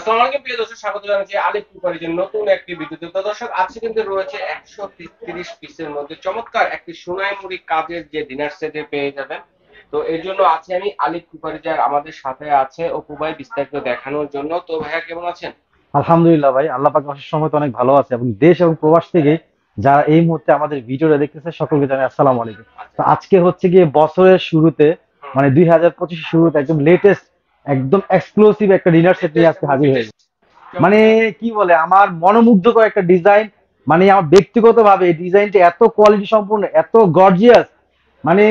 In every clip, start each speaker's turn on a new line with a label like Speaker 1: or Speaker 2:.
Speaker 1: আসসালামু আলাইকুম প্রিয় দর্শক, স্বাগত জানাচ্ছি আলিফ কুকারিজের নতুন একটি ভিডিওতে। তো দর্শক, আজকে কিন্তু রয়েছে 133 পিসের মধ্যে চমৎকার একটি সোনাই মুড়ি কাজের যে ডিনার সেটে পেয়ে যাবেন। তো এর জন্য আছি আমি আলিফ কুকারিজার, আমাদের সাথে আছে অপু ভাই বিস্তারিত দেখানোর জন্য। তো ভাইয়া কেমন আছেন?
Speaker 2: আলহামদুলিল্লাহ ভাই, আল্লাহ পাকের অশেষ রহমতে অনেক ভালো আছে এবং দেশ এবং প্রবাস থেকে যারা এই মুহূর্তে আমাদের ভিডিওটা দেখতেছে সকলকে জানাই আসসালামু আলাইকুম। তো
Speaker 1: আচ্ছা।
Speaker 2: আজকে হচ্ছে গিয়ে বছরের শুরুতে,
Speaker 1: হুম।
Speaker 2: মানে 2025 শুরুতে একদম লেটেস্ট, একদম এক্সক্লুসিভ একটা ডিনার সেট নিয়ে
Speaker 1: লেটেস্ট
Speaker 2: আজকে
Speaker 1: এবং
Speaker 2: হাজির হয়েছে।
Speaker 1: বিদেশি
Speaker 2: মানে
Speaker 1: চমৎকার।
Speaker 2: কি বলে, আমার মনোমুগ্ধকর একটা ডিজাইন। মানে আমার ব্যক্তিগত ভাবে এই ডিজাইনটা এত কোয়ালিটি সম্পূর্ণ, এত গর্জিয়াস, মানে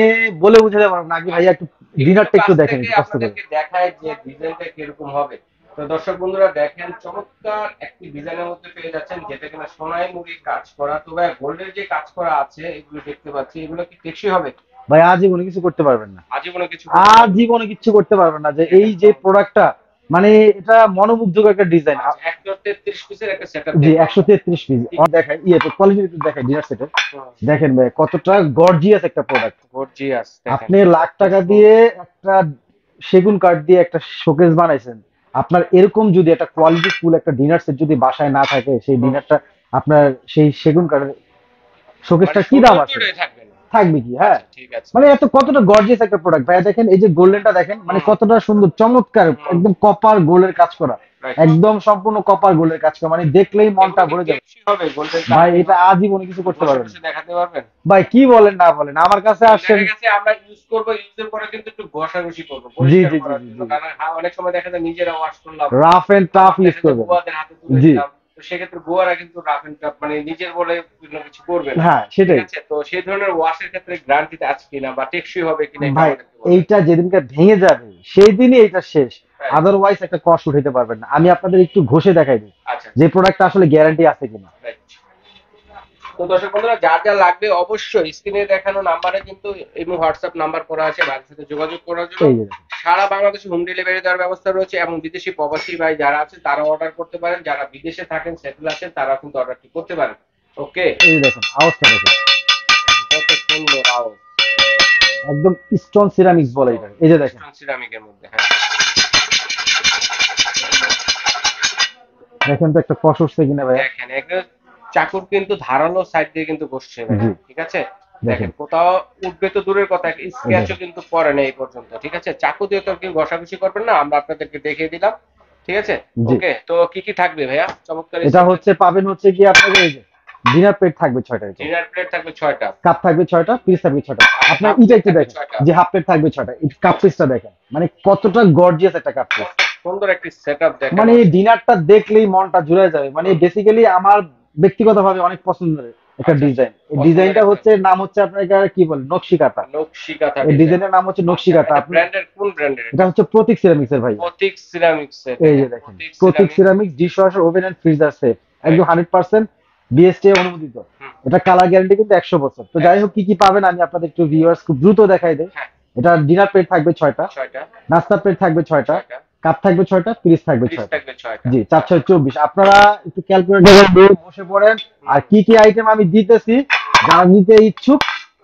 Speaker 2: বলে বুঝাতে পারবো না। আগে ভাইয়া একটু
Speaker 1: একটু
Speaker 2: ডিনারটা
Speaker 1: কাছ
Speaker 2: একটু দেখেন,
Speaker 1: থেকে
Speaker 2: একটু কষ্ট করে।
Speaker 1: আপনাদেরকে দেখায় যে ডিজাইনটা কিরকম হবে। তো দর্শক বন্ধুরা দেখেন, চমৎকার একটি ডিজাইনের মধ্যে পেয়ে যাচ্ছেন, যেটা কিনা সোনাই মুড়ি কাজ করা। তো ভাই, গোল্ডের যে কাজ করা আছে এগুলো দেখতে পাচ্ছি, এগুলো কি টেকসই হবে?
Speaker 2: ভাই আজীবনে কিছু করতে পারবেন না,
Speaker 1: আজীবনে কিছু করতে
Speaker 2: আর
Speaker 1: পারবে না।
Speaker 2: জীবনে কিচ্ছু করতে পারবেন না। যে এই
Speaker 1: দেখেন
Speaker 2: যে প্রোডাক্টটা, মানে এটা মনোমুগ্ধকর একটা ডিজাইন।
Speaker 1: আচ্ছা, 133 পিসের একটা সেটআপ
Speaker 2: জি,
Speaker 1: দেখবো আমরা।
Speaker 2: 133 পিস
Speaker 1: ঠিক।
Speaker 2: দেখায়, কোয়ালিটি একটু দেখায় ডিনার সেটের।
Speaker 1: হুম।
Speaker 2: দেখেন ভাই কতটা গর্জিয়াস একটা প্রোডাক্ট।
Speaker 1: গর্জিয়াস দেখেন।
Speaker 2: আপনি লাখ
Speaker 1: কত
Speaker 2: টাকা দিয়ে
Speaker 1: সুন্দর।
Speaker 2: একটা সেগুন কাঠ দিয়ে একটা শোকেস বানাইছেন, আপনার এরকম যদি একটা কোয়ালিটি ফুল একটা ডিনার সেট যদি বাসায় না থাকে, সেই
Speaker 1: হুম।
Speaker 2: ডিনারটা আপনার সেই সেগুন কাঠের
Speaker 1: মানে
Speaker 2: শোকেসটা কি দাম আছে?
Speaker 1: সৌন্দর্যটাই থাকবে না।
Speaker 2: থাকবে কি? হ্যাঁ।
Speaker 1: আচ্ছা, ঠিক আছে।
Speaker 2: মানে এত কতটা গর্জিয়াস একটা প্রোডাক্ট ভাইয়া, দেখেন এই যে গোল্ডেনটা দেখেন, মানে
Speaker 1: হুম।
Speaker 2: কতটা সুন্দর চমৎকার,
Speaker 1: হুম।
Speaker 2: একদম কপার গোল্ডের কাজ করা,
Speaker 1: রাইট।
Speaker 2: একদম সম্পূর্ণ কপার গোল্ডের কাজ করা, মানে দেখলেই
Speaker 1: এগুলো
Speaker 2: মনটা
Speaker 1: কি
Speaker 2: ভরে যাবে।
Speaker 1: টেকসই হবে? গোল্ডের কাজ
Speaker 2: ভাই এটা
Speaker 1: এগুলো
Speaker 2: আজীবনে কিছু করতে
Speaker 1: বসে
Speaker 2: পারবেন না।
Speaker 1: বসে দেখাতে পারবেন?
Speaker 2: ভাই কি বলেন না বলেন, আমার কাছে
Speaker 1: কারণ
Speaker 2: আসছেন।
Speaker 1: দেখা গেছে আমরা ইউজ করবো, ইউজের পরে কিন্তু একটু ঘষাঘষি করবো
Speaker 2: জি
Speaker 1: পরিষ্কার
Speaker 2: জি জি
Speaker 1: করার
Speaker 2: জি
Speaker 1: জন্য।
Speaker 2: জি,
Speaker 1: কারণ অনেক সময় দেখা যায় নিজেরা ওয়াশ করলাম,
Speaker 2: রাফ এন্ড টাফ
Speaker 1: আবার
Speaker 2: ইউজ
Speaker 1: দেখা যায়
Speaker 2: করবেন।
Speaker 1: বুয়াদের হাতে তুলে
Speaker 2: জি।
Speaker 1: দিলাম। তো সেক্ষেত্রে বুয়ারা কিন্তু রাফ এন্ড টাফ মানে নিজের বলে কোনো কিছু করবে না।
Speaker 2: হ্যাঁ
Speaker 1: ঠিক
Speaker 2: সেটাই।
Speaker 1: আছে? তো সেই ধরনের ওয়াশের ক্ষেত্রে গ্যারান্টিটা আছে কিনা বা টেকসই হবে কিনা একটু
Speaker 2: ভাই
Speaker 1: আমাদেরকে বলবেন।
Speaker 2: এইটা যেদিনকে ভেঙে যাবে সেই দিনই এটা শেষ,
Speaker 1: রাইট।
Speaker 2: আদারওয়াইজ একটা কষ্ট উঠাইতে পারবেন না। আমি আপনাদের একটু ঘষে দেখাই দিই
Speaker 1: আচ্ছা।
Speaker 2: যে প্রোডাক্টটা আসলে গ্যারান্টি আছে কিনা।
Speaker 1: রাইট। তো দর্শক বন্ধুরা, যার যা লাগবে অবশ্যই স্ক্রিনে দেখানো নাম্বারে কিন্তু এবং হোয়াটসঅ্যাপ নাম্বার করা আছে ভাইয়ের সাথে যোগাযোগ করার জন্য।
Speaker 2: এই যে দেখেন।
Speaker 1: সারা বাংলাদেশে হোম ডেলিভারি দেওয়ার ব্যবস্থা রয়েছে এবং বিদেশি প্রবাসী ভাই যারা আছে তারা অর্ডার করতে পারেন, যারা বিদেশে থাকেন সেটেল আছেন তারা কিন্তু অর্ডারটি করতে পারেন। ওকে।
Speaker 2: এই যে দেখেন আওয়াজটা দেখেন,
Speaker 1: কত সুন্দর আওয়াজ।
Speaker 2: একদম স্টোন সিরামিক্স বলে এটা। এই যে দেখেন,
Speaker 1: স্টোন সিরামিকের মধ্যে, হ্যাঁ।
Speaker 2: দেখেন তো একটা কষ উঠছে কিনা ভাইয়া।
Speaker 1: দেখেন একটা চাকুর কিন্তু ধারালো সাইড দিয়ে কিন্তু বসছে ভাই।
Speaker 2: জি।
Speaker 1: ঠিক আছে?
Speaker 2: দেখেন।
Speaker 1: দেখেন কোথাও উঠবে তো দূরের কথা,
Speaker 2: এই
Speaker 1: স্ক্র্যাচও
Speaker 2: দেখেন।
Speaker 1: কিন্তু পড়ে না এই পর্যন্ত। ঠিক আছে? চাকু দিয়ে তো কেউ ঘষাঘষি করবেন না, আমরা আপনাদেরকে দেখিয়ে দিলাম। ঠিক আছে?
Speaker 2: জি।
Speaker 1: ওকে। তো কি কি থাকবে ভাইয়া চমৎকার এই
Speaker 2: এটা
Speaker 1: সেটে?
Speaker 2: হচ্ছে পাবেন হচ্ছে কি আপনাদের এই যে ডিনার প্লেট থাকবে 6টা,
Speaker 1: ডিনার প্লেট থাকবে 6টা।
Speaker 2: কাপ থাকবে 6টা, পিস থাকবে 6টা।
Speaker 1: আচ্ছা,
Speaker 2: আপনার
Speaker 1: হাফ
Speaker 2: এটা
Speaker 1: প্লেট
Speaker 2: একটু
Speaker 1: থাকবে
Speaker 2: দেখেন,
Speaker 1: 6টা।
Speaker 2: যে হাফ প্লেট থাকবে 6টা, এই কাপ পিসটা দেখেন, মানে কতটা গর্জিয়াস একটা কাপ পিস।
Speaker 1: কত সুন্দর একটি সেটআপ দেখেন।
Speaker 2: মানে এই ডিনারটা দেখলেই মনটা জুড়ে যাবে। মানে
Speaker 1: হুম।
Speaker 2: বেসিক্যালি আমার ব্যক্তিগতভাবে অনেক পছন্দের একটা
Speaker 1: আচ্ছা, আচ্ছা।
Speaker 2: ডিজাইন। এই
Speaker 1: পছন্দের
Speaker 2: ডিজাইনটা
Speaker 1: একটা
Speaker 2: হচ্ছে, নাম হচ্ছে আপনার এটা কি বলে, নকশি কাঁথা।
Speaker 1: নকশি কাঁথা
Speaker 2: এই
Speaker 1: ডিজাইন।
Speaker 2: ডিজাইনের নাম হচ্ছে নকশি
Speaker 1: আচ্ছা,
Speaker 2: কাঁথা।
Speaker 1: এটা
Speaker 2: আপনি
Speaker 1: ব্র্যান্ডের কোন ব্র্যান্ডের
Speaker 2: এটা
Speaker 1: এটা?
Speaker 2: হচ্ছে প্রতীক সিরামিক্সের ভাই।
Speaker 1: প্রতীক সিরামিক্স এর
Speaker 2: এই যে
Speaker 1: দেখেন,
Speaker 2: দেখেন,
Speaker 1: Pratik
Speaker 2: Pratik
Speaker 1: ceramics.
Speaker 2: Ceramics dishwasher oven and freezer set, একদম
Speaker 1: রাইট।
Speaker 2: 100% বিএসটিআই অনুমোদিত।
Speaker 1: হুম।
Speaker 2: এটা কালার গ্যারান্টি কিন্তু 100 বছর। তো যাই হোক,
Speaker 1: 100।
Speaker 2: কি কি পাবেন আমি আপনাদের একটু ভিউয়ার্স খুব দ্রুত দেখাই দেই।
Speaker 1: হ্যাঁ।
Speaker 2: এটা ডিনার প্লেট থাকবে 6টা,
Speaker 1: 6টা।
Speaker 2: নাস্তা প্লেট থাকবে 6টা,
Speaker 1: 6টা।
Speaker 2: কাপ থাকবে 6টা, পিস থাকবে
Speaker 1: পিস
Speaker 2: 6টা।
Speaker 1: থাকবে 6টা।
Speaker 2: জি, 4/6 = 24। আপনারা একটু ক্যালকুলেটর দিয়ে বসে পড়েন, আর
Speaker 1: হুম।
Speaker 2: কি কি আইটেম আমি দিতেছি, যারা নিতে ইচ্ছুক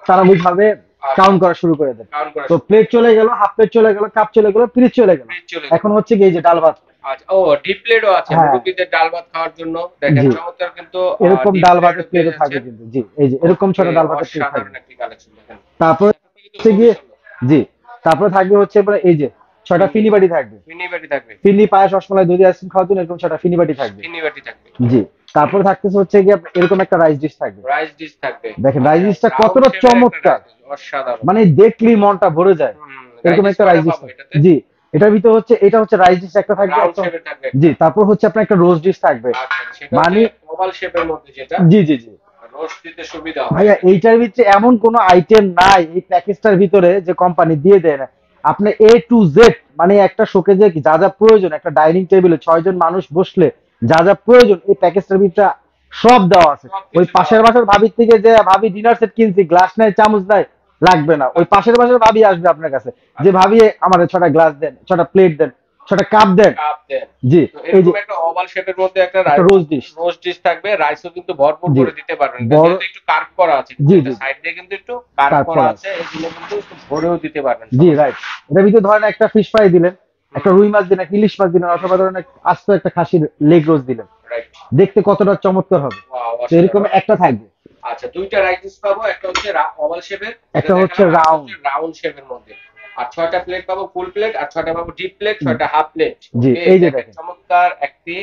Speaker 2: তারা ওইভাবে
Speaker 1: আচ্ছা,
Speaker 2: কাউন্ট করা শুরু করে দেন।
Speaker 1: কাউন্ট করা
Speaker 2: তো
Speaker 1: শুরু
Speaker 2: প্লেট
Speaker 1: করবে।
Speaker 2: চলে গেল, হাফ প্লেট চলে গেল, কাপ চলে গেল, পিস চলে গেল।
Speaker 1: ফ্রিজ চলে গেল।
Speaker 2: এখন হচ্ছে কি এই যে ডাল ভাত।
Speaker 1: আচ্ছা, ও ডিপ প্লেটও আছে
Speaker 2: হ্যাঁ।
Speaker 1: মুরব্বিদের ডাল ভাত খাওয়ার জন্য। দেখেন
Speaker 2: জি,
Speaker 1: চমৎকার কিন্তু
Speaker 2: এরকম
Speaker 1: ডিপ
Speaker 2: ডাল ভাতের
Speaker 1: প্লেটও পেয়ে
Speaker 2: প্লেটও থাকবে
Speaker 1: যাচ্ছেন।
Speaker 2: কিন্তু। জি, এই যে এরকম ছোট
Speaker 1: ওকে,
Speaker 2: ডাল ভাতের প্লেট
Speaker 1: অসাধারণ
Speaker 2: থাকবে।
Speaker 1: একটি কালেকশন দেখেন।
Speaker 2: তারপরে
Speaker 1: সেটআপটা কিন্তু
Speaker 2: হচ্ছে
Speaker 1: খুবই
Speaker 2: গিয়ে,
Speaker 1: সুন্দর।
Speaker 2: জি, তারপরে থাকবে হচ্ছে আপনার এই যে 6টা
Speaker 1: ফিনি,
Speaker 2: ফিনি বাটি থাকবে।
Speaker 1: ফিনি বাটি থাকবে।
Speaker 2: ফিনি, পায়েস, রসমালাই, দই, আইসক্রিম খাওয়ার জন্য এরকম 6টা ফিনি বাটি থাকবে।
Speaker 1: ফিনি বাটি থাকবে।
Speaker 2: জি। তারপরে থাকতেছে হচ্ছে গিয়ে এরকম একটা রাইস ডিশ থাকবে।
Speaker 1: রাইস ডিশ থাকবে।
Speaker 2: দেখেন রাইস
Speaker 1: আচ্ছা,
Speaker 2: ডিশটা
Speaker 1: রাউন্ড
Speaker 2: কতটা
Speaker 1: শেপের একটা
Speaker 2: চমৎকার,
Speaker 1: রাইস ডিশ, অসাধারণ।
Speaker 2: মানে দেখলেই মনটা ভরে যায়।
Speaker 1: হুম, রাইস
Speaker 2: এরকম
Speaker 1: ডিশ
Speaker 2: একটা
Speaker 1: কয়টা
Speaker 2: রাইস ডিশ
Speaker 1: পাবো
Speaker 2: থাকবে।
Speaker 1: এটাতে?
Speaker 2: জি, এটার ভিতর হচ্ছে, এটা হচ্ছে রাইস ডিশ একটা থাকবে
Speaker 1: রাউন্ড
Speaker 2: একটা।
Speaker 1: শেপের থাকবে
Speaker 2: জি,
Speaker 1: একটা।
Speaker 2: তারপর হচ্ছে আপনার একটা রোস্ট ডিশ থাকবে।
Speaker 1: আচ্ছা, সেটা হচ্ছে
Speaker 2: মানে
Speaker 1: ওভাল শেপের মধ্যে যেটা
Speaker 2: জি জি জি
Speaker 1: রোস্ট দিতে সুবিধা হয়।
Speaker 2: ভাইয়া, এইটার ভিতরে এমন কোনো আইটেম নাই এই প্যাকেজটার ভিতরে যে কোম্পানি দিয়ে দেয় না। আপনি A to Z, মানে একটা শোকেজে যা যা প্রয়োজন, একটা ডাইনিং টেবিলে 6 জন মানুষ বসলে যা যা প্রয়োজন এই প্যাকেজটার ভিতরে সব দেওয়া আছে। ওই
Speaker 1: সবকিছু দেওয়া
Speaker 2: পাশের
Speaker 1: আছে।
Speaker 2: বাসার ভাবির থেকে যে ভাবি ডিনার সেট কিনছি, গ্লাস নাই, চামচ নাই, লাগবে না। ওই পাশের বাসার ভাবি আসবে আপনার কাছে, যে
Speaker 1: আচ্ছা,
Speaker 2: ভাবি আমাদের 6টা গ্লাস দেন, 6টা প্লেট দেন, 6টা কাপ দেন।
Speaker 1: কাপ দেন।
Speaker 2: জি।
Speaker 1: তো
Speaker 2: এই যে
Speaker 1: এরকম একটা ওভাল শেপের মধ্যে একটা
Speaker 2: একটা রোজ ডিশ।
Speaker 1: রোস্ট ডিশ থাকবে। রাইসও কিন্তু ভরপুর
Speaker 2: জি,
Speaker 1: করে দিতে পারবেন। এটা
Speaker 2: বড়।
Speaker 1: যেহেতু একটু কার্ভ করা আছে,
Speaker 2: জি
Speaker 1: এটা
Speaker 2: জি
Speaker 1: সাইড দিয়ে কিন্তু একটু কার্ভ করা
Speaker 2: তারপর
Speaker 1: আছে, এর জন্য কিন্তু একটু ভরেও দিতে পারবেন,
Speaker 2: জি
Speaker 1: সমস্যা
Speaker 2: রাইট।
Speaker 1: নেই।
Speaker 2: এটার ভিতরে ধরেন একটা ফিশ ফ্রাই দিলেন, একটা রুই মাছ দিলেন, একটা ইলিশ মাছ দিলেন, অথবা ধরেন আস্ত একটা খাসির লেগ রোজ দিলেন,
Speaker 1: রাইট।
Speaker 2: দেখতে কতটা চমৎকার হবে।
Speaker 1: ওয়াও,
Speaker 2: তো এরকম
Speaker 1: অসাধারণ।
Speaker 2: একটা থাকবে।
Speaker 1: আচ্ছা, দুইটা রাইস ডিশ পাবো, একটা হচ্ছে ওভাল শেপের,
Speaker 2: একটা হচ্ছে রাউন্ড।
Speaker 1: রাউন্ড শেপের মধ্যে। আর 6টা প্লেট পাবো ফুল প্লেট, আর 6টা পাবো ডিপ প্লেট, 6টা হাফ প্লেট।
Speaker 2: জি,
Speaker 1: ওকে,
Speaker 2: এই যে
Speaker 1: দেখেন
Speaker 2: দেখেন
Speaker 1: চমৎকার একটি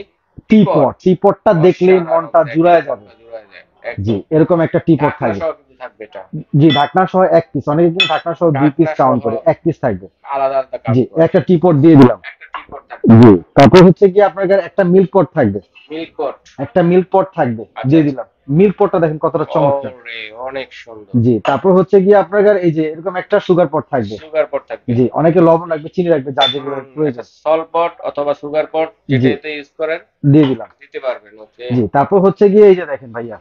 Speaker 2: টিপট, টিপটটা দেখলেই
Speaker 1: অসাধারণ,
Speaker 2: মনটা
Speaker 1: দেখেন
Speaker 2: জুড়ায় যাবে।
Speaker 1: মনটা জুড়ায় যায়
Speaker 2: জি,
Speaker 1: একদম।
Speaker 2: এরকম একটা টিপট
Speaker 1: ঢাকনা
Speaker 2: থাকবে।
Speaker 1: সহ কিন্তু থাকবে এটা।
Speaker 2: জি, ঢাকনা সহ এক পিস, অনেকে কিন্তু ঢাকনা সহ দুই পিস
Speaker 1: ঢাকনা
Speaker 2: কাউন্ট
Speaker 1: সহ
Speaker 2: করে, এক পিস থাকবে।
Speaker 1: আলাদা আলাদা কাজ
Speaker 2: জি,
Speaker 1: করে।
Speaker 2: একটা টিপট দিয়ে দিলাম।
Speaker 1: একটা টিপট থাকবে।
Speaker 2: জি, তারপর হচ্ছে কি আপনার কাছে একটা মিল্ক পট থাকবে,
Speaker 1: মিল্ক পট।
Speaker 2: একটা মিল্ক পট থাকবে,
Speaker 1: আচ্ছা,
Speaker 2: দিয়ে
Speaker 1: আচ্ছা।
Speaker 2: দিলাম। মিল্ক পটটা দেখেন কতটা চমৎকার।
Speaker 1: ওরে, অনেক সুন্দর।
Speaker 2: জি, তারপর হচ্ছে গিয়ে আপনার কাছে এই যে এরকম একটা সুগার পট থাকবে।
Speaker 1: সুগার পট থাকবে।
Speaker 2: জি, অনেকে লবণ রাখবে, চিনি রাখবে, যার যেগুলো প্রয়োজন।
Speaker 1: সল্ট পট অথবা সুগার পট,
Speaker 2: জি,
Speaker 1: যেটাতে ইউজ করেন
Speaker 2: দিয়ে দিলাম।
Speaker 1: দিতে পারবেন। ওকে।
Speaker 2: জি, তারপর হচ্ছে গিয়ে এই যে দেখেন ভাইয়া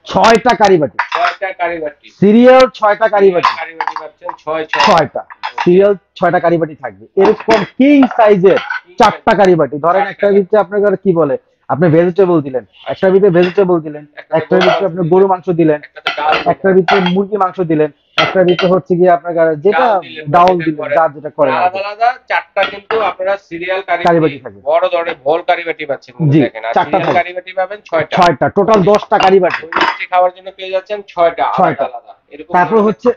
Speaker 2: 6টা কারিবাটি,
Speaker 1: 6টা কারিবাটি।
Speaker 2: সিরিয়াল 6টা কারিবাটি,
Speaker 1: কারিবাটি পাচ্ছেন 6
Speaker 2: 6টা সিরিয়াল 6টা কারিবাটি থাকবে। এরকম কিং সাইজের 4টা কারিবাটি, ধরেন একটা ভিতরে আপনার কাছে কি বলে, আপনি ভেজিটেবল দিলেন, একটা ভিতরে ভেজিটেবল দিলেন, একটা ভিতরে আপনি গরু মাংস দিলেন,
Speaker 1: একটাতে ডাল
Speaker 2: একটা ভিতরে মুরগি মাংস দিলেন, একটা ভিতরে হচ্ছে গিয়ে আপনার কাছে যেটা ডাউল দিলেন, যার যেটা করে
Speaker 1: আলাদা আলাদা 4টা কিন্তু আপনারা সিরিয়াল
Speaker 2: কারিবাটি
Speaker 1: কারিবাটি
Speaker 2: থাকবে।
Speaker 1: বড় ধরনের ভোল কারিবাটি পাচ্ছেন কিন্তু
Speaker 2: জি,
Speaker 1: দেখেন। আর
Speaker 2: 4টা
Speaker 1: সিরিয়াল
Speaker 2: থাকবে।
Speaker 1: কারিবাটি পাবেন 6টা।
Speaker 2: 6টা টোটাল 10টা কারিবাটি।
Speaker 1: ওই মিষ্টি খাওয়ার জন্য পেয়ে যাচ্ছেন 6টা আলাদা
Speaker 2: 6টা।
Speaker 1: আলাদা। এরকম
Speaker 2: তারপর
Speaker 1: ধরনের
Speaker 2: হচ্ছে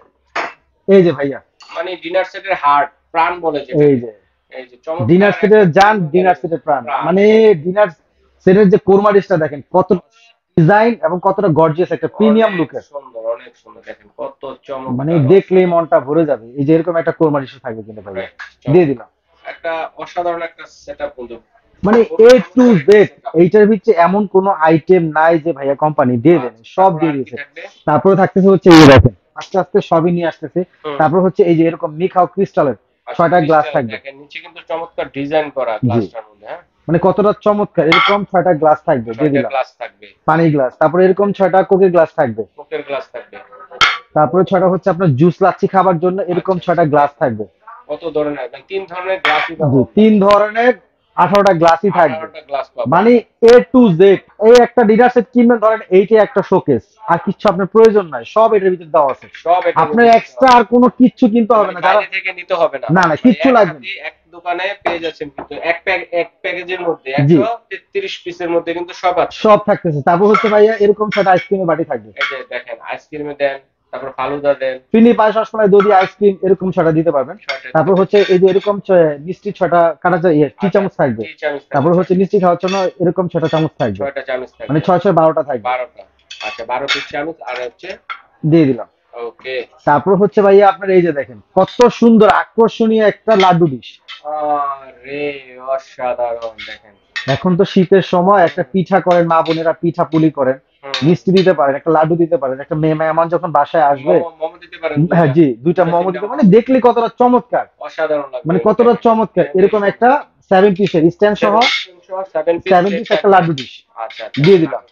Speaker 2: এই যে ভাইয়া,
Speaker 1: মানে ডিনার সেটের হার্ট, প্রাণ বলে যেটা।
Speaker 2: এই যে
Speaker 1: এই যে চমৎকার
Speaker 2: ডিনার সেটের
Speaker 1: একটা
Speaker 2: যান, ডিনার সেটের প্রাণ,
Speaker 1: প্রাণ।
Speaker 2: মানে ডিনার সেটের যে কোরমা ডিশটা দেখেন কত ডিজাইন এবং কতটা গর্জিয়াস, একটা প্রিমিয়াম
Speaker 1: অনেক
Speaker 2: লুকের,
Speaker 1: সুন্দর, অনেক সুন্দর, দেখেন কত চমৎকার।
Speaker 2: মানে দেখলেই মনটা ভরে যাবে। এই যে এরকম একটা কোরমা ডিশ থাকবে কিন্তু ভাইয়া, দিয়ে দিলাম।
Speaker 1: একটা অসাধারণ একটা সেটআপ কিন্তু,
Speaker 2: মানে এ টু জেড এইটার ভিতরে এমন কোনো আইটেম নাই যে ভাইয়া কোম্পানি দিয়ে দেন, সব দিয়ে দিয়েছে। তারপরে থাকতেছে হচ্ছে এই দেখেন আস্তে আস্তে সবই নিয়ে আসতেছে। তারপর হচ্ছে এই যে এরকম মিখাও ক্রিস্টালের 6টা গ্লাস থাকবে।
Speaker 1: দেখেন নিচে কিন্তু চমৎকার ডিজাইন করা গ্লাসটার মধ্যে। হ্যাঁ,
Speaker 2: মানে কতটা চমৎকার, এরকম 6টা গ্লাস থাকবে, দিয়ে দিলাম।
Speaker 1: গ্লাস থাকবে,
Speaker 2: পানি গ্লাস, তারপরে এরকম 6টা কোকের গ্লাস থাকবে।
Speaker 1: কোকের গ্লাস থাকবে।
Speaker 2: তারপরে 6টা হচ্ছে আপনার জুস লাচ্ছি খাবার জন্য এরকম 6টা গ্লাস থাকবে।
Speaker 1: কত ধরনের, 3 ধরনের গ্লাসই
Speaker 2: জি,
Speaker 1: পাবো।
Speaker 2: 3 ধরনের 18টা গ্লাসই থাকবে।
Speaker 1: 18টা গ্লাস পাবো।
Speaker 2: মানে এ টু জেড এই একটা ডিনার সেট কিনবেন, ধরেন এইটাই একটা শোকেস, আর কিছু আপনার প্রয়োজন নাই, সব এটার ভিতরে দেওয়া আছে।
Speaker 1: সব এটা
Speaker 2: আপনার এক্সট্রা আর কোনো কিচ্ছু কিনতে হবে না, যারা
Speaker 1: বাইরে থেকে নিতে হবে না।
Speaker 2: না না কিচ্ছু
Speaker 1: এক
Speaker 2: লাগবে না।
Speaker 1: হাতে এক দোকানে পেয়ে যাচ্ছেন কিন্তু এক প্যাকেজের মধ্যে
Speaker 2: জি।
Speaker 1: 133 পিসের মধ্যে কিন্তু সব আছে।
Speaker 2: সব থাকতেছে। তারপর হচ্ছে ভাইয়া এরকম 6টা আইসক্রিমের বাটি থাকবে।
Speaker 1: এই যে দেখেন, আইসক্রিমে দেন, তারপর ফালুদা দেন,
Speaker 2: চিনি পায়েস রসমালাই দধি আইসক্রিম এরকম 6টা দিতে পারবেন। তারপর হচ্ছে এই যে এরকম মিষ্টি 6টা কাটা টি চামচ থাকবে।
Speaker 1: টি চামচ থাকবে।
Speaker 2: তারপর হচ্ছে মিষ্টি খাওয়ার জন্য এরকম 6টা চামচ থাকবে,
Speaker 1: 6টা চামচ থাকবে,
Speaker 2: মানে 6 6 12টা থাকবে।
Speaker 1: 12টা। আচ্ছা, 12 পিস চামচ আর হচ্ছে
Speaker 2: দিয়ে দিলাম।
Speaker 1: ওকে।
Speaker 2: তারপর হচ্ছে ভাইয়া আপনার এই যে দেখেন কত সুন্দর আকর্ষণীয় একটা লাড্ডু ডিশ।
Speaker 1: আরে অসাধারণ, দেখেন।
Speaker 2: এখন তো শীতের সময় একটা পিঠা করেন, মা বোনেরা পিঠা পুলি করেন, মিষ্টি দিতে পারেন, একটা লাড্ডু দিতে পারেন, একটা মেহমান যখন বাসায় আসবে,
Speaker 1: মোমো দিতে পারেন।
Speaker 2: হ্যাঁ জি, 2টা মোমো দিতে, মানে দেখলে কতটা চমৎকার,
Speaker 1: অসাধারণ লাগবে,
Speaker 2: মানে কতটা চমৎকার। এরকম একটা 7 পিসের স্ট্যান্ড সহ 7 পিস একটা লাড্ডু ডিশ
Speaker 1: আচ্ছা
Speaker 2: দিয়ে দিলাম।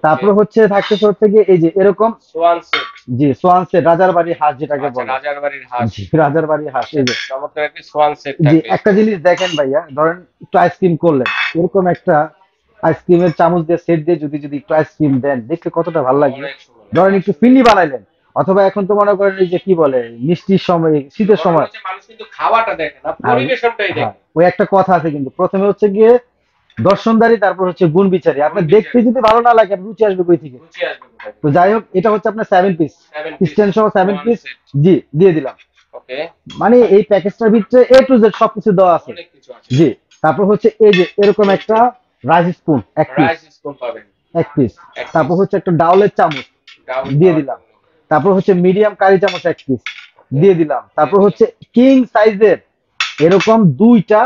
Speaker 2: তারপর হচ্ছে থাকতেছে হচ্ছে গিয়ে এই যে এরকম
Speaker 1: সোয়ান সেট।
Speaker 2: জি, সোয়ান সেট, রাজার বাড়ির হাঁস যেটাকে বলে,
Speaker 1: রাজার বাড়ির হাঁস।
Speaker 2: জি, রাজার বাড়ির হাঁস। এই যে
Speaker 1: চমৎকার একটা সোয়ান সেট
Speaker 2: জি,
Speaker 1: থাকবে।
Speaker 2: একটা জিনিস দেখেন ভাইয়া, ধরেন একটু আইসক্রিম করলেন, এরকম একটা আইসক্রিমের চামচ দিয়ে সেট দিয়ে যদি যদি একটু আইসক্রিম দেন, দেখতে কতটা ভালো লাগে।
Speaker 1: অনেক সুন্দর।
Speaker 2: ধরেন একটু ফিন্নি বানাইলেন, অথবা এখন তো মনে করেন এই যে কি বলে মিষ্টির সময়, শীতের সময়,
Speaker 1: মানুষ কিন্তু খাওয়াটা দেখে না, পরিবেশনটাই
Speaker 2: হ্যাঁ,
Speaker 1: দেখে।
Speaker 2: ওই একটা কথা আছে কিন্তু, প্রথমে হচ্ছে গিয়ে দর্শনদারি, তারপর হচ্ছে গুণ বিচারি। আপনার দেখতে যদি ভালো না লাগে, আপনার রুচি আসবে কই থেকে?
Speaker 1: রুচি আসবে কোথায়?
Speaker 2: তো যাই হোক, এটা হচ্ছে আপনার 7 পিস
Speaker 1: 7 পিস
Speaker 2: স্ট্যান্ড সহ 7 পিস।
Speaker 1: set।
Speaker 2: জি, দিয়ে দিলাম।
Speaker 1: ওকে,
Speaker 2: মানে এই প্যাকেজটার ভিতরে এ টু জেড সবকিছু দেওয়া আছে।
Speaker 1: অনেক কিছু আছে।
Speaker 2: জি, তারপর হচ্ছে এই যে এরকম একটা রাইস স্পুন এক পিস,
Speaker 1: রাইস স্পুন পাবেন
Speaker 2: এক পিস।
Speaker 1: এক
Speaker 2: তারপর
Speaker 1: piece।
Speaker 2: হচ্ছে একটা ডাউলের চামচ
Speaker 1: ডাউন
Speaker 2: দিয়ে দিলাম। তারপর হচ্ছে মিডিয়াম কারি চামচ এক পিস দিয়ে দিলাম। তারপর হচ্ছে কিং সাইজের এরকম 2টা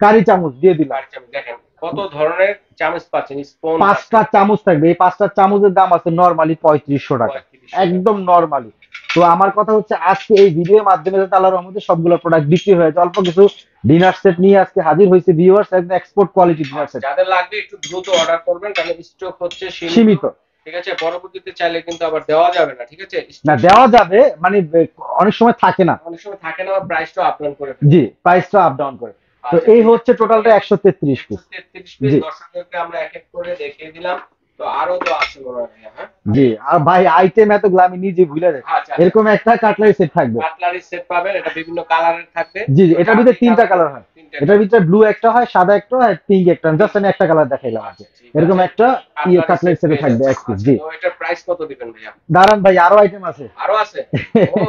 Speaker 2: কারি চামচ দিয়ে দিলাম।
Speaker 1: দেখেন কত ধরনের চামচ পাচ্ছেন, স্পুন
Speaker 2: 5টা চামচ থাকবে। এই 5টা চামচের দাম আছে নরমালি 3500 টাকা, একদম নরমালি। তো আমার কথা হচ্ছে আজকে এই ভিডিওর মাধ্যমে যাতে আল্লাহর রহমতে সবগুলো প্রোডাক্ট বিক্রি হয়ে যায়, অল্প কিছু ডিনার সেট নিয়ে আজকে হাজির হয়েছে ভিউয়ার্স, একদম এক্সপোর্ট কোয়ালিটি ডিনার সেট।
Speaker 1: যাদের লাগবে একটু দ্রুত অর্ডার করবেন, কারণ স্টক হচ্ছে
Speaker 2: সীমিত।
Speaker 1: ঠিক আছে, পরবর্তীতে চাইলে কিন্তু আবার দেওয়া যাবে না। ঠিক আছে,
Speaker 2: না, দেওয়া যাবে, মানে অনেক সময় থাকে না,
Speaker 1: অনেক সময় থাকে না, প্রাইসটা আপ ডাউন করে।
Speaker 2: জি, প্রাইসটা আপ ডাউন করে। তো এই হচ্ছে টোটালটা 133 পিস।
Speaker 1: 133 পিস
Speaker 2: জি।
Speaker 1: দর্শকদেরকে আমরা এক এক করে দেখিয়ে দিলাম। তো আরো তো আছে মনে হয় ভাইয়া, হ্যাঁ?
Speaker 2: জি। আর ভাই আইটেম এতগুলো আমি নিজে ভুলে যাই।
Speaker 1: আচ্ছা আচ্ছা,
Speaker 2: এরকম একটা কাটলারি সেট থাকবে।
Speaker 1: কাটলারি সেট পাবেন, এটা বিভিন্ন কালারের থাকবে।
Speaker 2: জি জি,
Speaker 1: তো
Speaker 2: এটার
Speaker 1: যার
Speaker 2: ভিতরে
Speaker 1: যে
Speaker 2: তিনটা
Speaker 1: কালার
Speaker 2: কালার হয়।
Speaker 1: তিনটা
Speaker 2: এটার
Speaker 1: কালার।
Speaker 2: ভিতরে ব্লু একটা হয়, সাদা একটা হয়, পিঙ্ক একটা। জাস্ট আমি একটা কালার দেখাইলাম আর কি।
Speaker 1: আচ্ছা ঠিক
Speaker 2: এরকম
Speaker 1: আছে,
Speaker 2: একটা
Speaker 1: কাটলারি
Speaker 2: কাটলারি
Speaker 1: সেট
Speaker 2: সেটে
Speaker 1: পেয়ে
Speaker 2: থাকবে
Speaker 1: যাচ্ছে।
Speaker 2: এক পিস।
Speaker 1: আচ্ছা,
Speaker 2: জি।
Speaker 1: তো এটার প্রাইস কত দিবেন ভাইয়া?
Speaker 2: দাঁড়ান ভাই, আরো আইটেম আছে।
Speaker 1: আরো আছে?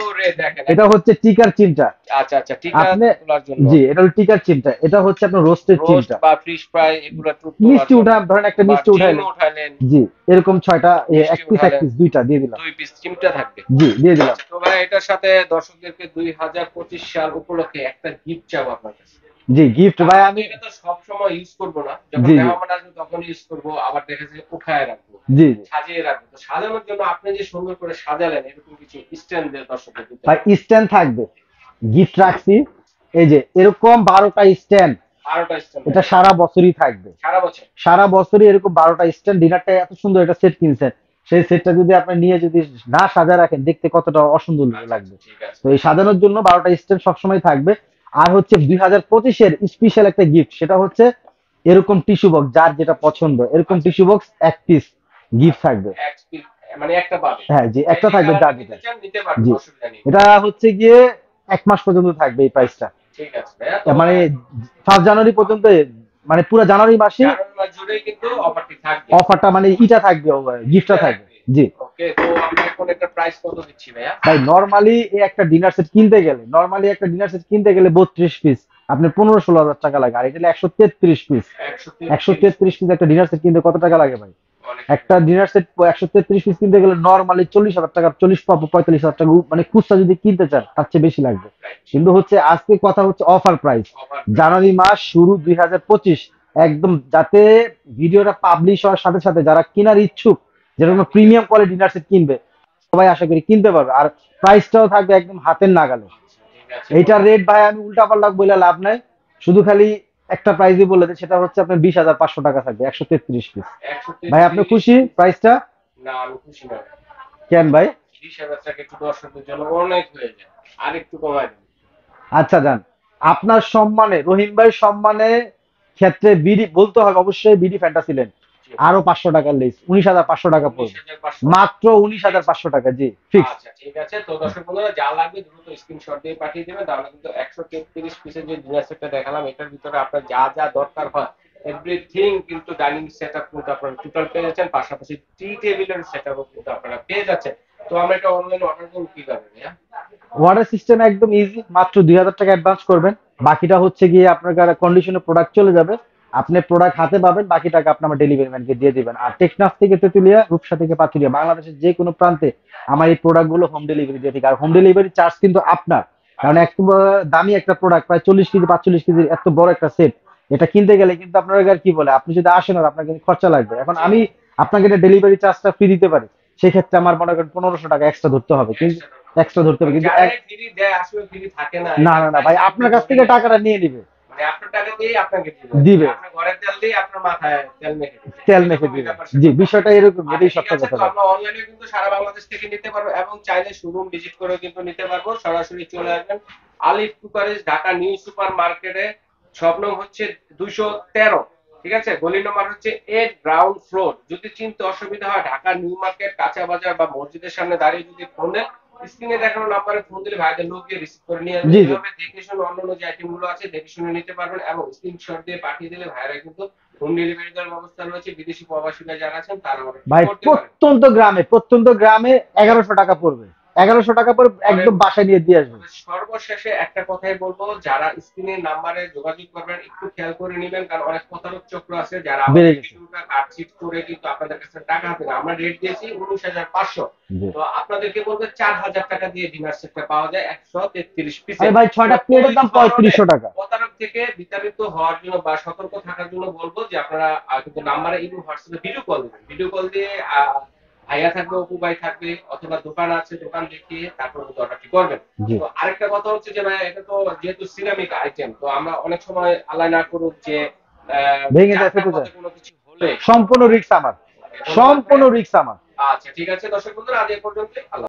Speaker 1: ওরে দেখেন
Speaker 2: এটা হচ্ছে টিকার চিমটা।
Speaker 1: আচ্ছা আচ্ছা, টিকা
Speaker 2: আপনি,
Speaker 1: তোলার জন্য
Speaker 2: জি, এটা হলো টিকার চিমটা। এটা হচ্ছে আপনার রোস্টের
Speaker 1: রোস্ট
Speaker 2: চিমটা।
Speaker 1: বা ফিশ ফ্রাই এগুলো তোলার
Speaker 2: মিষ্টি
Speaker 1: জন্য,
Speaker 2: উঠা, ধরেন একটা
Speaker 1: বা
Speaker 2: মিষ্টি
Speaker 1: ডিম
Speaker 2: উঠাইলেন।
Speaker 1: উঠালেন,
Speaker 2: জি, এরকম ছয়টা,
Speaker 1: মিষ্টি
Speaker 2: এক
Speaker 1: উঠালেন,
Speaker 2: পিস দুইটা দিয়ে দিলাম।
Speaker 1: 2 পিস চিমটা থাকবে।
Speaker 2: জি, দিয়ে দিলাম।
Speaker 1: আচ্ছা, তো ভাই এটার সাথে দর্শকদেরকে 2025 সাল উপলক্ষে একটা গিফট চাবো আপনার কাছে।
Speaker 2: জি, গিফট ভাই
Speaker 1: আমরা তো
Speaker 2: আমি,
Speaker 1: এটা তো সব সময় ইউজ করবো না, যখন
Speaker 2: জি জি
Speaker 1: মেহমান আসবে তখন ইউজ করবো, আবার দেখা যাচ্ছে উঠায় রাখবো,
Speaker 2: জি জি
Speaker 1: সাজিয়ে রাখবো। তো সাজানোর জন্য আপনি যে সুন্দর করে সাজালেন, এরকম কিছু স্ট্যান্ড দিয়ে দর্শকদের দিতে
Speaker 2: ভাই,
Speaker 1: হবে।
Speaker 2: স্ট্যান্ড থাকবে, গিফট রাখছি। এই যে এরকম 12টা স্ট্যান্ড,
Speaker 1: 12টা স্ট্যান্ড
Speaker 2: এটা
Speaker 1: থাকবে
Speaker 2: সারা বছরই থাকবে।
Speaker 1: সারা বছর।
Speaker 2: সারা বছরই এরকম 12টা স্ট্যান্ড। ডিনারটা এত সুন্দর একটা সেট কিনছেন, সেই সেটটা যদি আপনি নিয়ে যদি না সাজা রাখেন, দেখতে কতটা অসুন্দর
Speaker 1: আচ্ছা আচ্ছা,
Speaker 2: লাগবে।
Speaker 1: ঠিক আছে।
Speaker 2: তো এই সাজানোর জন্য 12টা স্ট্যান্ড সবসময় থাকবে। আর হচ্ছে 2025-এর স্পেশাল একটা গিফট, সেটা হচ্ছে এরকম টিস্যু বক্স, যার যেটা পছন্দ এরকম
Speaker 1: আচ্ছা
Speaker 2: টিস্যু বক্স এক পিস গিফট
Speaker 1: আচ্ছা,
Speaker 2: থাকবে।
Speaker 1: এক পিস মানে একটা পাবে,
Speaker 2: হ্যাঁ জি,
Speaker 1: যে
Speaker 2: একটা
Speaker 1: যে
Speaker 2: থাকবে
Speaker 1: কালারটা
Speaker 2: যার যেটা।
Speaker 1: নিতে চান নিতে পারবেন,
Speaker 2: জি,
Speaker 1: অসুবিধা নেই।
Speaker 2: এটা হচ্ছে গিয়ে 1 মাস পর্যন্ত থাকবে এই প্রাইসটা।
Speaker 1: ঠিক আছে ভাইয়া, তো
Speaker 2: মানে 1 জানুয়ারি পর্যন্ত, মানে পুরো জানুয়ারি মাসে
Speaker 1: জানুয়ারি মাস জুড়েই কিন্তু অফারটি থাকবে,
Speaker 2: অফারটা, মানে ইটা থাকবে, গিফটটা
Speaker 1: এটা
Speaker 2: থাকবে।
Speaker 1: থাকবে।
Speaker 2: জি।
Speaker 1: ওকে, তো আমরা এখন একটা প্রাইস কত দিচ্ছি ভাইয়া?
Speaker 2: ভাই নরমালি একটা ডিনার সেট কিনতে গেলে, 32 পিস আপনি 15-16 হাজার টাকা লাগে। আর এটা হলো 133 পিস।
Speaker 1: 133।
Speaker 2: 133 পিস একটা ডিনার সেট কিনতে কত টাকা লাগে ভাই?
Speaker 1: অনেক
Speaker 2: একটা ডিনার সেট 133 পিস কিনতে গেলে নরমালি 40,000 টাকা, 40-45 হাজার টাকা, মানে খুচরা যদি কিনতে চান তার চেয়ে বেশি লাগবে। কিন্তু হচ্ছে আজকে কথা হচ্ছে অফার প্রাইস।
Speaker 1: অফার।
Speaker 2: জানুয়ারি মাস শুরু 2025, একদম যাতে ভিডিওটা পাবলিশ হওয়ার সাথে সাথে যারা কেনার ইচ্ছুক, যেরকম প্রিমিয়াম কোয়ালিটি ডিনার সেট কিনবে, সবাই আশা করি কিনতে পারবে। আর প্রাইসটাও থাকবে একদম হাতের নাগালে।
Speaker 1: ঠিক আছে,
Speaker 2: এইটার রেট ভাই আমি উল্টাপাল্টা বলে লাভ নাই, শুধু খালি একটা প্রাইসই বলে দিই, সেটা হচ্ছে আপনার 20,500 টাকা থাকবে 133 পিস। ভাই আপনি
Speaker 1: 133।
Speaker 2: খুশি প্রাইসটা?
Speaker 1: না আমি খুশি না।
Speaker 2: কেন ভাই?
Speaker 1: 20,000 টাকা একটু দর্শকদের জন্য অনেক হয়ে যায়, আর একটু কমায় দিন।
Speaker 2: আচ্ছা যান, আপনার সম্মানে, রহিম ভাই সম্মানে ক্ষেত্রে বিডি বলতে হবে অবশ্যই, বিডি ফ্যান্টাসি লেন
Speaker 1: জি।
Speaker 2: আরো 500 টাকা লেস, 19,500 টাকা পড়বে।
Speaker 1: 19,500।
Speaker 2: মাত্র 19,500 টাকা। জি, ফিক্স।
Speaker 1: আচ্ছা ঠিক আছে, তো দর্শক বন্ধুরা যা লাগবে দ্রুত স্ক্রিনশট দিয়ে পাঠিয়ে দেবেন, তাহলে কিন্তু 133 পিসের যে ডিনার সেটটা দেখালাম, এটার ভিতরে আপনার যা যা দরকার হয় এভরিথিং কিন্তু ডাইনিং সেটআপ কিন্তু আপনারা টোটাল পেয়ে যাচ্ছেন, পাশাপাশি টি টেবিলের সেটআপও কিন্তু আপনারা পেয়ে যাচ্ছেন। তো আমরা এটা অনলাইনে অর্ডার করব কিভাবে ভাইয়া?
Speaker 2: অর্ডার সিস্টেম একদম ইজি, মাত্র 2,000 টাকা অ্যাডভান্স করবেন। বাকিটা হচ্ছে গিয়ে আপনার কন্ডিশনে প্রোডাক্ট চলে যাবে, আপনি প্রোডাক্ট হাতে পাবেন, বাকি টাকা আপনি আমার ডেলিভারি ম্যানকে দিয়ে দিবেন। আর টেকনাফ থেকে তেতুলিয়া, রূপসা থেকে পাতুলিয়া, বাংলাদেশের যে কোনো প্রান্তে আমার এই প্রোডাক্ট গুলো হোম ডেলিভারি দিয়ে থাকি। আর হোম ডেলিভারি চার্জ কিন্তু আপনার, কারণ একটু দামি একটা প্রোডাক্ট, প্রায় 40 কেজি 45 কেজির এত বড় একটা সেট, এটা কিনতে গেলে কিন্তু আপনার আর কি বলে, আপনি যদি আসেন আর আপনার কিন্তু খরচা লাগবে। এখন আমি আপনাকে এটা ডেলিভারি চার্জটা ফ্রি দিতে পারি, সেক্ষেত্রে আমার মনে করেন 1500 টাকা এক্সট্রা ধরতে হবে, কিন্তু এক্সট্রা ধরতে হবে কিন্তু
Speaker 1: যারা ফ্রি দেয় আসলে ফ্রি থাকে না,
Speaker 2: না
Speaker 1: এটা
Speaker 2: না না ভাই, আপনার কাছ থেকে টাকাটা নিয়ে নিবে,
Speaker 1: মানে আপনার টাকা দিয়ে আপনাকে
Speaker 2: দিবে,
Speaker 1: আপনার ঘরের তেল দিয়ে আপনার মাথায় তেল মেখে দিবে,
Speaker 2: তেল মেখে
Speaker 1: এরকমই
Speaker 2: দিবে।
Speaker 1: ব্যাপার
Speaker 2: জি,
Speaker 1: স্যাপার।
Speaker 2: বিষয়টা এরকম,
Speaker 1: আচ্ছা
Speaker 2: এটাই
Speaker 1: ঠিক
Speaker 2: সত্য
Speaker 1: আছে,
Speaker 2: কথা
Speaker 1: তো
Speaker 2: ভাই।
Speaker 1: আমরা অনলাইনে কিন্তু সারা বাংলাদেশ থেকে নিতে পারবো, এবং চাইলে শোরুম ভিজিট করে কিন্তু নিতে পারবো। সরাসরি চলে আসবেন আলিফ কুকারিজ, ঢাকা নিউ সুপার মার্কেটে, শপ নং হচ্ছে 213, ঠিক আছে, গলি নম্বর হচ্ছে 8, গ্রাউন্ড ফ্লোর। যদি চিনতে অসুবিধা হয়, ঢাকা নিউ মার্কেট, কাঁচা বাজার বা মসজিদের সামনে দাঁড়িয়ে যদি ফোন দেন, স্ক্রিনে দেখানো নাম্বারে ফোন দিলে ভাইদের লোক গিয়ে রিসিভ করে নিয়ে আসবে।
Speaker 2: জি জি
Speaker 1: এভাবে দেখে শুনে অন্যান্য যে আইটেম গুলো আছে দেখে শুনে নিতে পারবেন, এবং স্ক্রিনশট দিয়ে পাঠিয়ে দিলে ভাইরা কিন্তু হোম ডেলিভারি দেওয়ার ব্যবস্থা রয়েছে। বিদেশি প্রবাসীরা যারা আছেন তারা অর্ডার
Speaker 2: ভাই,
Speaker 1: করতে পারেন।
Speaker 2: প্রত্যন্ত গ্রামে 1,100 টাকা পড়বে, 1,100 টাকা পরে একদম বাসায় নিয়ে দিয়ে আসবেন।
Speaker 1: সর্বশেষে একটা কথাই বলবো, যারা স্ক্রিনের নাম্বারে যোগাযোগ করবেন একটু খেয়াল করে নেবেন, কারণ অনেক প্রতারক চক্র আছে যারা
Speaker 2: বেড়ে
Speaker 1: আমাদের
Speaker 2: গেছে।
Speaker 1: ভিডিওটা কাটছিট করে কিন্তু আপনাদের কাছে টাকা হাতে না। আমরা রেট দিয়েছি 19,500,
Speaker 2: জি।
Speaker 1: তো আপনাদেরকে বলবে 4,000 টাকা দিয়ে ডিনার সেটটা পাওয়া যায় 133 পিসে।
Speaker 2: আরে ভাই, 6টা প্লেটের দাম 3,500 টাকা।
Speaker 1: প্রতারক থেকে বিতাড়িত হওয়ার জন্য বা সতর্ক থাকার জন্য বলবো যে আপনারা কিন্তু নাম্বারে এবং হোয়াটসঅ্যাপে ভিডিও কল দিবেন, ভিডিও কল দিয়ে ভাইয়া থাকবে, অপু ভাই থাকবে, অথবা দোকান আছে দোকান দেখিয়ে তারপর অর্ডারটি করবেন।
Speaker 2: জি।
Speaker 1: তো আরেকটা কথা হচ্ছে যে ভাই, এটা তো যেহেতু সিরামিক আইটেম, তো আমরা অনেক সময় আল্লাহ না করুক যে
Speaker 2: ভেঙে যায়,
Speaker 1: যাত্রার
Speaker 2: ফেটে
Speaker 1: পথে
Speaker 2: যায়,
Speaker 1: কোনো কিছু হলে
Speaker 2: সম্পূর্ণ রিস্ক আমার,
Speaker 1: ধন্যবাদ
Speaker 2: সম্পূর্ণ
Speaker 1: ভাইয়া।
Speaker 2: রিস্ক আমার।
Speaker 1: আচ্ছা ঠিক আছে দর্শক বন্ধুরা, আজ এই পর্যন্ত, আল্লাহ।